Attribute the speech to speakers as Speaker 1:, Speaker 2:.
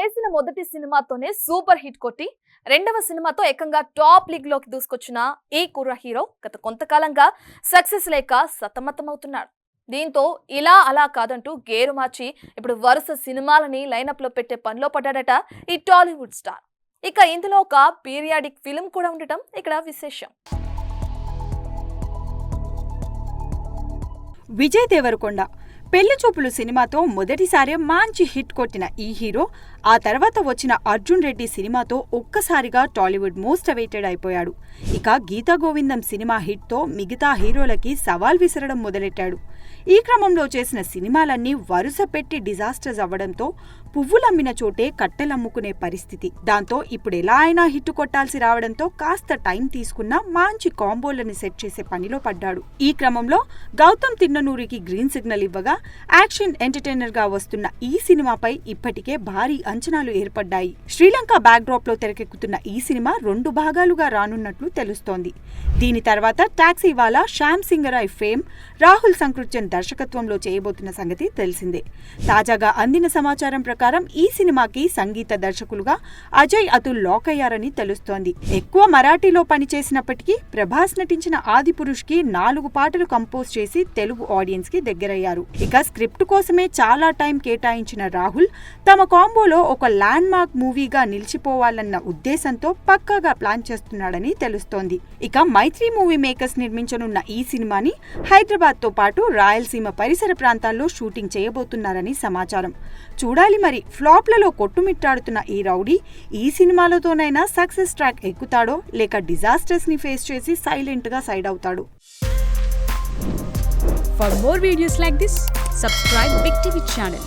Speaker 1: చేసిన మొదటి సినిమాతోనే సూపర్ హిట్ కొట్టి రెండవ సినిమాతో ఏకంగా టాప్ లీగ్ లోకి దూసుకొచ్చిన ఈ కుర్ర హీరో గత కొంతకాలంగా సక్సెస్ లేక సతమతమవుతున్నాడు. దీంతో ఇలా అలా కాదంటూ గేరు మార్చి ఇప్పుడు వరుస సినిమాలని లైనప్ లో పెట్టే పనిలో పడ్డాడట ఈ టాలీవుడ్ స్టార్. ఇక ఇందులో ఒక పీరియాడిక్ ఫిల్మ్ కూడా ఉండటం ఇక్కడ విశేషం.
Speaker 2: విజయ్ దేవరకొండ పెళ్లి చూపులు సినిమాతో మొదటిసారి మంచి హిట్ కొట్టిన ఈ హీరో ఆ తర్వాత వచ్చిన అర్జున్ రెడ్డి సినిమాతో ఒక్కసారిగా టాలీవుడ్ మోస్ట్ అవైటెడ్ అయిపోయాడు. ఇక గీతా గోవిందం సినిమా హిట్తో మిగతా హీరోలకి సవాల్ విసరడం మొదలెట్టాడు. ఈ క్రమంలో చేసిన సినిమాలన్నీ వరుస పెట్టి డిజాస్టర్స్ అవ్వడంతో పువ్వులమ్మిన చోటే కట్టెలమ్ముకునే పరిస్థితి. దాంతో ఇప్పుడు ఎలా అయినా హిట్ కొట్టాల్సి రావడంతో కాస్త టైం తీసుకున్న మంచి కాంబోలని సెట్ చేసే పనిలో పడ్డాడు. ఈ క్రమంలో గౌతమ్ తిన్ననూరికి గ్రీన్ సిగ్నల్ ఇవ్వగా యాక్షన్ ఎంటర్టైనర్ గా వస్తున్న ఈ సినిమాపై ఇప్పటికే భారీ అంచనాలు ఏర్పడ్డాయి. శ్రీలంక బ్యాక్ డ్రాప్ లో తెరకెక్కుతున్న ఈ సినిమా 2 భాగాలుగా రానున్నట్లు తెలుస్తోంది. దీని తర్వాత టాక్సీ వాలా శ్యామ్ సింగరాయ్ ఫేమ్ రాహుల్ సంకృత్యన్ దర్శకత్వంలో చేయబోతున్న సంగతి తెలిసిందే. తాజాగా అందిన సమాచారం ప్రకారం ఈ సినిమాకి సంగీత దర్శకులుగా అజయ్ అతుల్ లాక్ అయ్యారని తెలుస్తోంది. ఎక్కువ మరాఠీలో పనిచేసినప్పటికీ ప్రభాస్ నటించిన ఆదిపురుష్ కి 4 పాటలు కంపోజ్ చేసి తెలుగు ఆడియన్స్ కి దగ్గరయ్యారు. ఇక స్క్రిప్ట్ కోసమే చాలా టైం కేటాయించిన రాహుల్ తమ కాంబోలో ఒక ల్యాండ్ మార్క్ మూవీగా నిలిచిపోవాలన్న ఉద్దేశంతో పక్కాగా ప్లాన్ చేస్తున్నాడని తెలుస్తోంది. ఇక మైత్రి మూవీ మేకర్స్ నిర్మించనున్న ఈ సినిమాని హైదరాబాద్ తో పాటు రాయలసీమ పరిసర ప్రాంతాల్లో షూటింగ్ చేయబోతున్నారని సమాచారం. చూడాలి మరి ఫ్లాప్లలో కొట్టుమిట్టాడుతున్న ఈ రౌడీ ఈ సినిమాలతోనైనా సక్సెస్ ట్రాక్ ఎక్కుతాడో లేక డిజాస్టర్స్ ని ఫేస్ చేసి సైలెంట్ గా సైడ్ అవుతాడు.
Speaker 3: For more videos like this, subscribe Big TV channel.